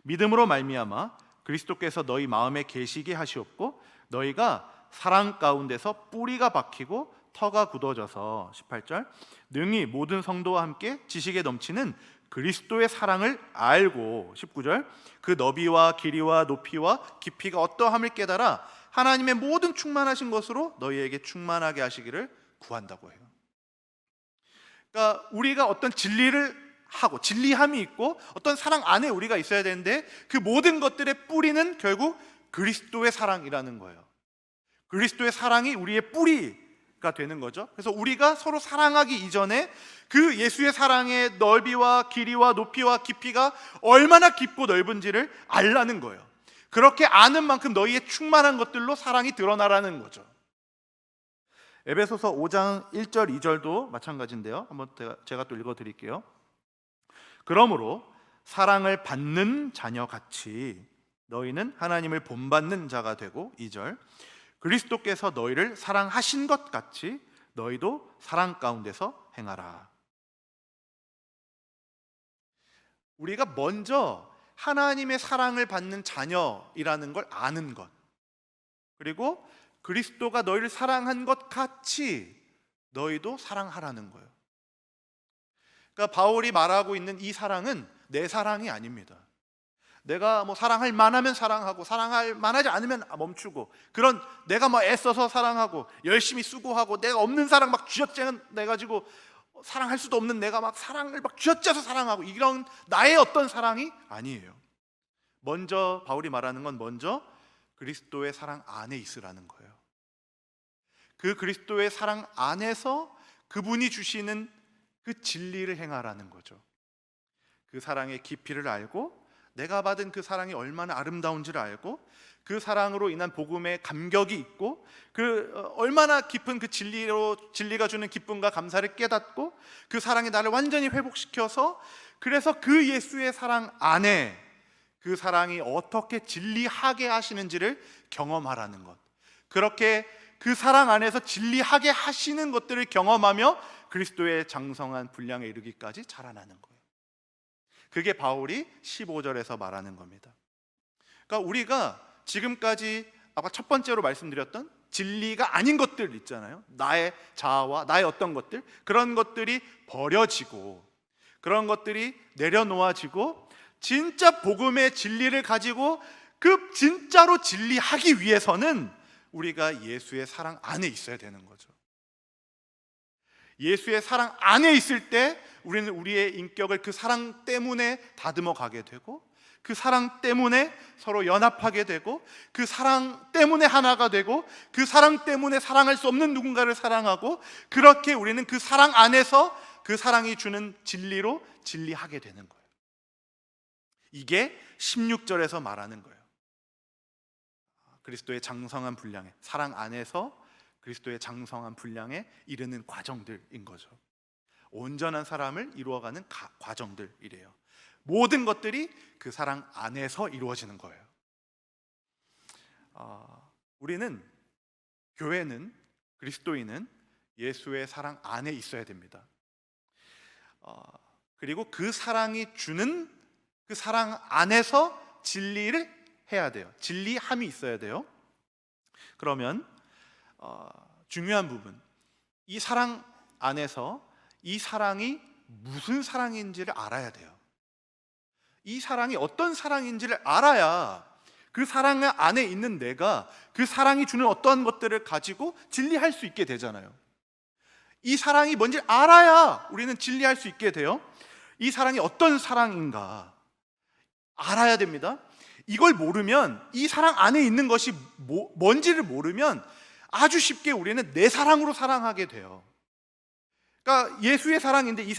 믿음으로 말미암아 그리스도께서 너희 마음에 계시게 하시옵고 너희가 사랑 가운데서 뿌리가 박히고 터가 굳어져서 18절 능히 모든 성도와 함께 지식에 넘치는 그리스도의 사랑을 알고 19절 그 너비와 길이와 높이와 깊이가 어떠함을 깨달아 하나님의 모든 충만하신 것으로 너희에게 충만하게 하시기를 구한다고 해요. 그러니까 우리가 어떤 진리를 하고 진리함이 있고 어떤 사랑 안에 우리가 있어야 되는데 그 모든 것들의 뿌리는 결국 그리스도의 사랑이라는 거예요. 그리스도의 사랑이 우리의 뿌리가 되는 거죠. 그래서 우리가 서로 사랑하기 이전에 그 예수의 사랑의 넓이와 길이와 높이와 깊이가 얼마나 깊고 넓은지를 알라는 거예요. 그렇게 아는 만큼 너희의 충만한 것들로 사랑이 드러나라는 거죠. 에베소서 5장 1절 2절도 마찬가지인데요. 한번 제가 또 읽어드릴게요. 그러므로 사랑을 받는 자녀같이 너희는 하나님을 본받는 자가 되고 2절 그리스도께서 너희를 사랑하신 것 같이 너희도 사랑 가운데서 행하라. 우리가 먼저 하나님의 사랑을 받는 자녀이라는 걸 아는 것, 그리고 그리스도가 너희를 사랑한 것 같이 너희도 사랑하라는 거예요. 그러니까 바울이 말하고 있는 이 사랑은 내 사랑이 아닙니다. 내가 뭐 사랑할 만하면 사랑하고 사랑할 만하지 않으면 멈추고, 그런 내가 막 애써서 사랑하고 열심히 수고하고 내가 없는 사랑 막 쥐어짜 내가지고 사랑할 수도 없는 내가 막 사랑을 막 쥐어짜서 사랑하고, 이런 나의 어떤 사랑이 아니에요. 먼저 바울이 말하는 건 먼저 그리스도의 사랑 안에 있으라는 거예요. 그 그리스도의 사랑 안에서 그분이 주시는 그 진리를 행하라는 거죠. 그 사랑의 깊이를 알고 내가 받은 그 사랑이 얼마나 아름다운지를 알고 그 사랑으로 인한 복음의 감격이 있고 얼마나 깊은 그 진리가 주는 기쁨과 감사를 깨닫고 그 사랑이 나를 완전히 회복시켜서, 그래서 그 예수의 사랑 안에 그 사랑이 어떻게 진리하게 하시는지를 경험하라는 것. 그렇게 그 사랑 안에서 진리하게 하시는 것들을 경험하며 그리스도의 장성한 분량에 이르기까지 자라나는 거예요. 그게 바울이 15절에서 말하는 겁니다. 그러니까 우리가 지금까지 아까 첫 번째로 말씀드렸던 진리가 아닌 것들 있잖아요. 나의 자아와 나의 어떤 것들, 그런 것들이 버려지고 그런 것들이 내려놓아지고 진짜 복음의 진리를 가지고 그 진짜로 진리하기 위해서는 우리가 예수의 사랑 안에 있어야 되는 거죠. 예수의 사랑 안에 있을 때 우리는 우리의 인격을 그 사랑 때문에 다듬어 가게 되고, 그 사랑 때문에 서로 연합하게 되고, 그 사랑 때문에 하나가 되고, 그 사랑 때문에 사랑할 수 없는 누군가를 사랑하고, 그렇게 우리는 그 사랑 안에서 그 사랑이 주는 진리로 진리하게 되는 거예요. 이게 16절에서 말하는 거예요. 그리스도의 장성한 분량에, 사랑 안에서 그리스도의 장성한 분량에 이르는 과정들인 거죠. 온전한 사람을 이루어가는 과정들이래요. 모든 것들이 그 사랑 안에서 이루어지는 거예요. 우리는, 교회는, 그리스도인은 예수의 사랑 안에 있어야 됩니다. 그리고 그 사랑이 주는 그 사랑 안에서 진리를 해야 돼요. 진리함이 있어야 돼요. 그러면 중요한 부분, 이 사랑 안에서 이 사랑이 무슨 사랑인지를 알아야 돼요. 이 사랑이 어떤 사랑인지를 알아야 그 사랑 안에 있는 내가 그 사랑이 주는 어떠한 것들을 가지고 진리할 수 있게 되잖아요. 이 사랑이 뭔지 알아야 우리는 진리할 수 있게 돼요. 이 사랑이 어떤 사랑인가 알아야 됩니다. 이걸 모르면, 이 사랑 안에 있는 것이 뭔지를 모르면 아주 쉽게 우리는 내 사랑으로 사랑하게 돼요. 그러니까 예수의 사랑인데 이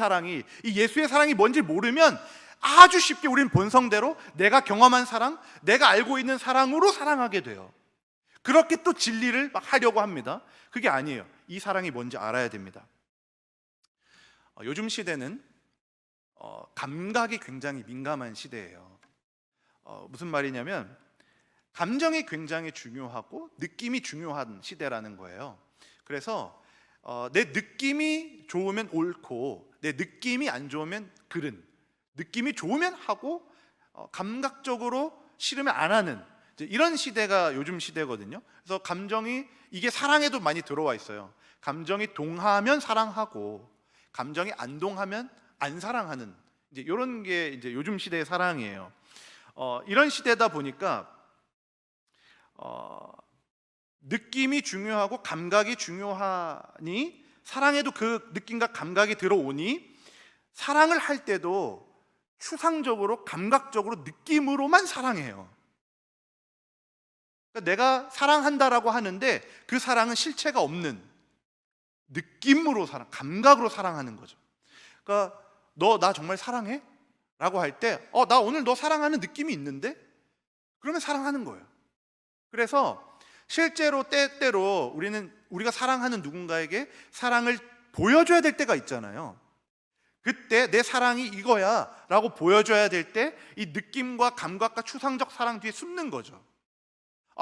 예수의 사랑이 뭔지 모르면 아주 쉽게 우리는 본성대로 내가 경험한 사랑, 내가 알고 있는 사랑으로 사랑하게 돼요. 그렇게 또 진리를 막 하려고 합니다. 그게 아니에요. 이 사랑이 뭔지 알아야 됩니다. 요즘 시대는 감각이 굉장히 민감한 시대예요. 무슨 말이냐면 감정이 굉장히 중요하고 느낌이 중요한 시대라는 거예요. 그래서 내 느낌이 좋으면 옳고 내 느낌이 안 좋으면 그른, 느낌이 좋으면 하고 감각적으로 싫으면 안 하는 이런 시대가 요즘 시대거든요. 그래서 감정이, 이게 사랑에도 많이 들어와 있어요. 감정이 동하면 사랑하고 감정이 안 동하면 안 사랑하는, 이제 이런 게 이제 요즘 시대의 사랑이에요. 이런 시대다 보니까 느낌이 중요하고 감각이 중요하니 사랑에도 그 느낌과 감각이 들어오니 사랑을 할 때도 추상적으로 감각적으로 느낌으로만 사랑해요. 그러니까 내가 사랑한다라고 하는데 그 사랑은 실체가 없는 느낌으로 감각으로 사랑하는 거죠. 그러니까 너 나 정말 사랑해? 라고 할 때 나 오늘 너 사랑하는 느낌이 있는데? 그러면 사랑하는 거예요. 그래서 실제로 때때로 우리가 사랑하는 누군가에게 사랑을 보여줘야 될 때가 있잖아요. 그때 내 사랑이 이거야 라고 보여줘야 될 때 이 느낌과 감각과 추상적 사랑 뒤에 숨는 거죠.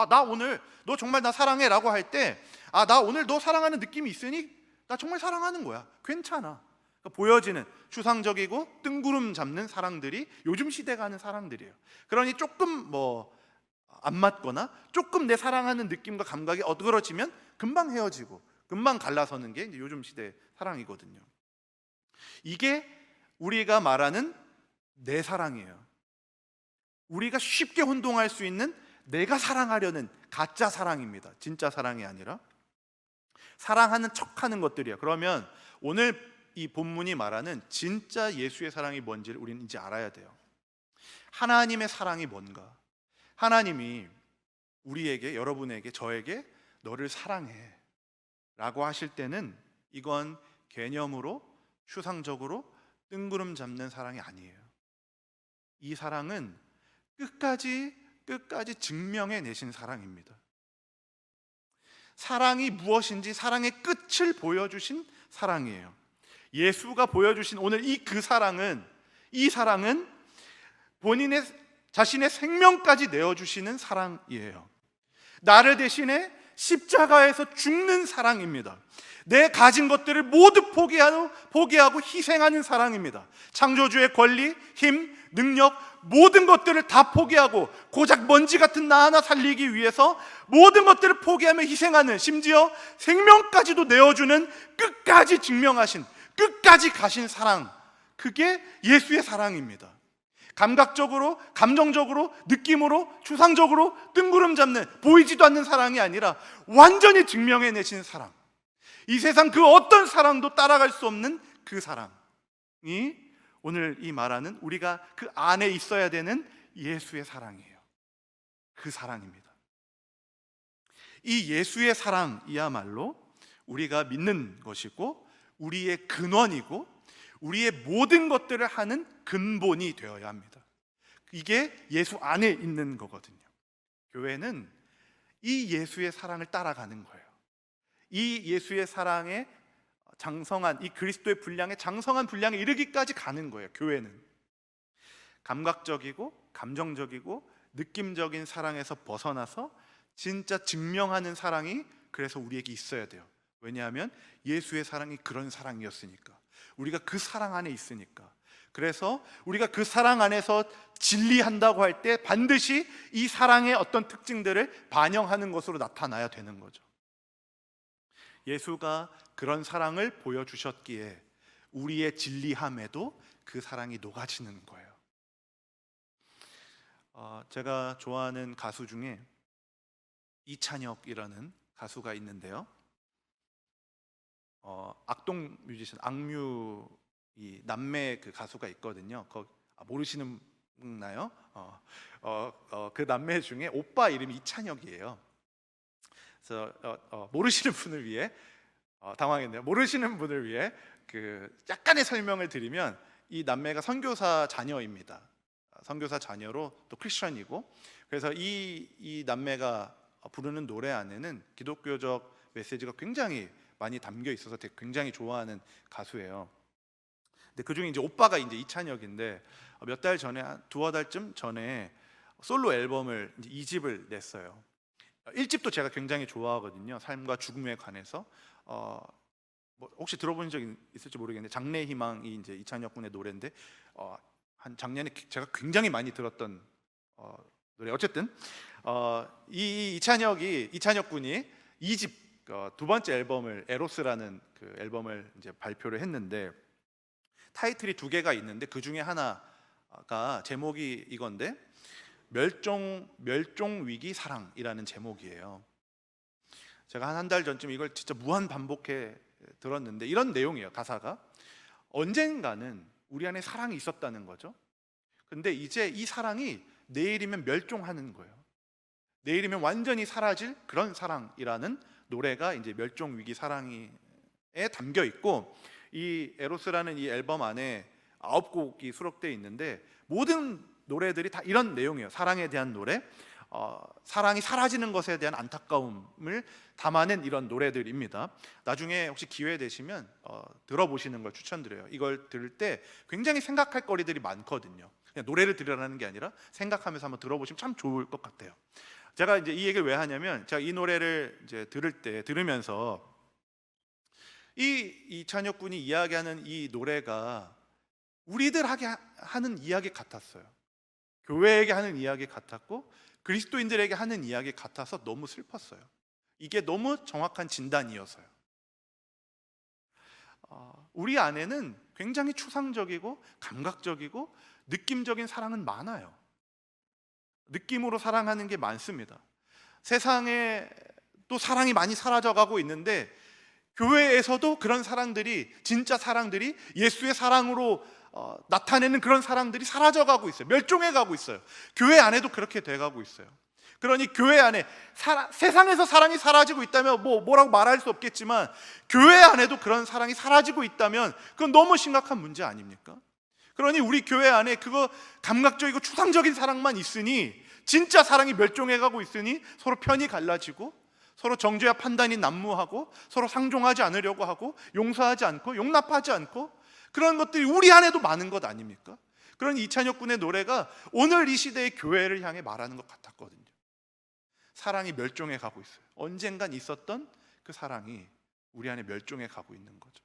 나 오늘 너 정말 나 사랑해라고 할 때, 나 오늘 너 사랑하는 느낌이 있으니 나 정말 사랑하는 거야. 괜찮아. 그러니까 보여지는 추상적이고 뜬구름 잡는 사랑들이 요즘 시대가 하는 사랑들이에요. 그러니 조금 안 맞거나 조금 내 사랑하는 느낌과 감각이 어그러지면 금방 헤어지고 금방 갈라서는 게 이제 요즘 시대 사랑이거든요. 이게 우리가 말하는 내 사랑이에요. 우리가 쉽게 혼동할 수 있는 내가 사랑하려는 가짜 사랑입니다. 진짜 사랑이 아니라 사랑하는 척하는 것들이에요. 그러면 오늘 이 본문이 말하는 진짜 예수의 사랑이 뭔지를 우리는 이제 알아야 돼요. 하나님의 사랑이 뭔가? 하나님이 우리에게, 여러분에게, 저에게 너를 사랑해 라고 하실 때는 이건 개념으로, 추상적으로 뜬구름 잡는 사랑이 아니에요. 이 사랑은 끝까지 증명해 내신 사랑입니다. 사랑이 무엇인지 사랑의 끝을 보여주신 사랑이에요. 예수가 보여주신 오늘 이 사랑은 본인의 자신의 생명까지 내어주시는 사랑이에요. 나를 대신해 십자가에서 죽는 사랑입니다. 내 가진 것들을 모두 포기하고 희생하는 사랑입니다. 창조주의 권리, 힘, 능력, 모든 것들을 다 포기하고 고작 먼지 같은 나 하나 살리기 위해서 모든 것들을 포기하며 희생하는, 심지어 생명까지도 내어주는, 끝까지 증명하신, 끝까지 가신 사랑, 그게 예수의 사랑입니다. 감각적으로, 감정적으로, 느낌으로, 추상적으로 뜬구름 잡는, 보이지도 않는 사랑이 아니라 완전히 증명해내신 사랑, 이 세상 그 어떤 사랑도 따라갈 수 없는 그 사랑이 오늘 이 말하는 우리가 그 안에 있어야 되는 예수의 사랑이에요. 그 사랑입니다. 이 예수의 사랑이야말로 우리가 믿는 것이고 우리의 근원이고 우리의 모든 것들을 하는 근본이 되어야 합니다. 이게 예수 안에 있는 거거든요. 교회는 이 예수의 사랑을 따라가는 거예요. 이 예수의 사랑의 장성한, 이 그리스도의 분량의 장성한 분량에 이르기까지 가는 거예요. 교회는 감각적이고 감정적이고 느낌적인 사랑에서 벗어나서 진짜 증명하는 사랑이 그래서 우리에게 있어야 돼요. 왜냐하면 예수의 사랑이 그런 사랑이었으니까, 우리가 그 사랑 안에 있으니까. 그래서 우리가 그 사랑 안에서 진리한다고 할 때 반드시 이 사랑의 어떤 특징들을 반영하는 것으로 나타나야 되는 거죠. 예수가 그런 사랑을 보여주셨기에 우리의 진리함에도 그 사랑이 녹아지는 거예요. 제가 좋아하는 가수 중에 이찬혁이라는 가수가 있는데요. 악동 뮤지션 악뮤 이 남매 그 가수가 있거든요. 모르시나요? 그 남매 중에 오빠 이름이 이찬혁이에요. 그래서 모르시는 분을 위해 당황했네요. 모르시는 분을 위해 그 약간의 설명을 드리면 이 남매가 선교사 자녀입니다. 선교사 자녀로 또 크리스천이고, 그래서 이 남매가 부르는 노래 안에는 기독교적 메시지가 굉장히 많이 담겨 있어서 굉장히 좋아하는 가수예요. 근데 그 중에 이제 오빠가 이제 이찬혁인데 몇 달 전에, 한 두어 달쯤 전에 솔로 앨범을 이제 2집을 냈어요. 1집도 제가 굉장히 좋아하거든요. 삶과 죽음에 관해서 혹시 들어본 적 있을지 모르겠는데 장래희망이 이제 이찬혁 군의 노래인데 한 작년에 제가 굉장히 많이 들었던 노래. 어쨌든 이찬혁 군이 2집 두 번째 앨범을, 에로스라는 그 앨범을 이제 발표를 했는데 타이틀이 두 개가 있는데 그 중에 하나가 제목이 이건데 멸종 위기 사랑이라는 제목이에요. 제가 한 달 전쯤 이걸 진짜 무한 반복해 들었는데 이런 내용이에요. 가사가 언젠가는 우리 안에 사랑이 있었다는 거죠. 근데 이제 이 사랑이 내일이면 멸종하는 거예요. 내일이면 완전히 사라질 그런 사랑이라는 노래가 이제 멸종 위기 사랑에 담겨 있고, 이 에로스라는 이 앨범 안에 9곡이 수록되어 있는데 모든 노래들이 다 이런 내용이에요. 사랑에 대한 노래, 사랑이 사라지는 것에 대한 안타까움을 담아낸 이런 노래들입니다. 나중에 혹시 기회 되시면 들어보시는 걸 추천드려요. 이걸 들을 때 굉장히 생각할 거리들이 많거든요. 그냥 노래를 들으라는 게 아니라 생각하면서 한번 들어보시면 참 좋을 것 같아요. 제가 이제 이 얘기를 왜 하냐면, 제가 이 노래를 이제 들으면서 이 이찬혁 군이 이야기하는 이 노래가 우리들에게 하는 이야기 같았어요. 교회에게 하는 이야기 같았고 그리스도인들에게 하는 이야기 같아서 너무 슬펐어요. 이게 너무 정확한 진단이어서요. 우리 안에는 굉장히 추상적이고 감각적이고 느낌적인 사랑은 많아요. 느낌으로 사랑하는 게 많습니다. 세상에 또 사랑이 많이 사라져가고 있는데, 교회에서도 그런 사랑들이, 진짜 사랑들이, 예수의 사랑으로 나타내는 그런 사랑들이 사라져가고 있어요. 멸종해가고 있어요. 교회 안에도 그렇게 돼가고 있어요. 그러니 교회 안에 세상에서 사랑이 사라지고 있다면 뭐라고 말할 수 없겠지만, 교회 안에도 그런 사랑이 사라지고 있다면 그건 너무 심각한 문제 아닙니까? 그러니 우리 교회 안에 그거 감각적이고 추상적인 사랑만 있으니, 진짜 사랑이 멸종해가고 있으니 서로 편이 갈라지고 서로 정죄와 판단이 난무하고 서로 상종하지 않으려고 하고 용서하지 않고 용납하지 않고, 그런 것들이 우리 안에도 많은 것 아닙니까? 그런 이찬혁 군의 노래가 오늘 이 시대의 교회를 향해 말하는 것 같았거든요. 사랑이 멸종해 가고 있어요. 언젠간 있었던 그 사랑이 우리 안에 멸종해 가고 있는 거죠.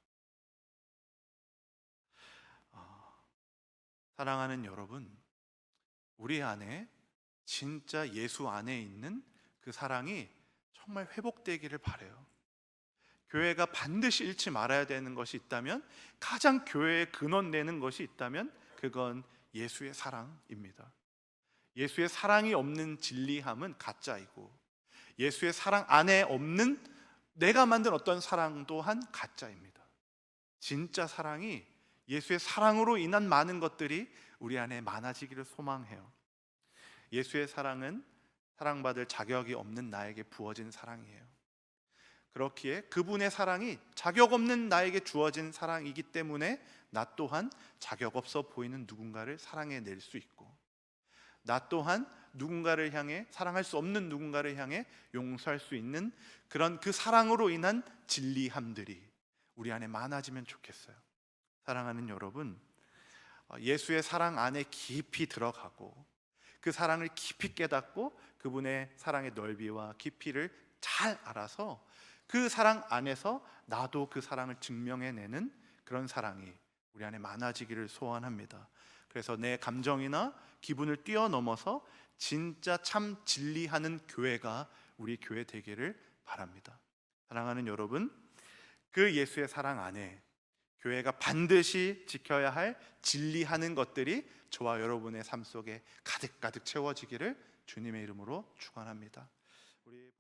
사랑하는 여러분, 우리 안에 진짜 예수 안에 있는 그 사랑이 정말 회복되기를 바라요. 교회가 반드시 잃지 말아야 되는 것이 있다면, 가장 교회에 근원 내는 것이 있다면 그건 예수의 사랑입니다. 예수의 사랑이 없는 진리함은 가짜이고, 예수의 사랑 안에 없는 내가 만든 어떤 사랑 또한 가짜입니다. 진짜 사랑이, 예수의 사랑으로 인한 많은 것들이 우리 안에 많아지기를 소망해요. 예수의 사랑은 사랑받을 자격이 없는 나에게 부어진 사랑이에요. 그렇기에 그분의 사랑이 자격 없는 나에게 주어진 사랑이기 때문에 나 또한 자격 없어 보이는 누군가를 사랑해낼 수 있고, 나 또한 누군가를 향해, 사랑할 수 없는 누군가를 향해 용서할 수 있는 그런 그 사랑으로 인한 진리함들이 우리 안에 많아지면 좋겠어요. 사랑하는 여러분, 예수의 사랑 안에 깊이 들어가고 그 사랑을 깊이 깨닫고 그분의 사랑의 넓이와 깊이를 잘 알아서 그 사랑 안에서 나도 그 사랑을 증명해내는 그런 사랑이 우리 안에 많아지기를 소원합니다. 그래서 내 감정이나 기분을 뛰어넘어서 진짜 참 진리하는 교회가 우리 교회 되기를 바랍니다. 사랑하는 여러분, 그 예수의 사랑 안에 교회가 반드시 지켜야 할 진리하는 것들이 저와 여러분의 삶 속에 가득가득 채워지기를 주님의 이름으로 축원합니다. 우리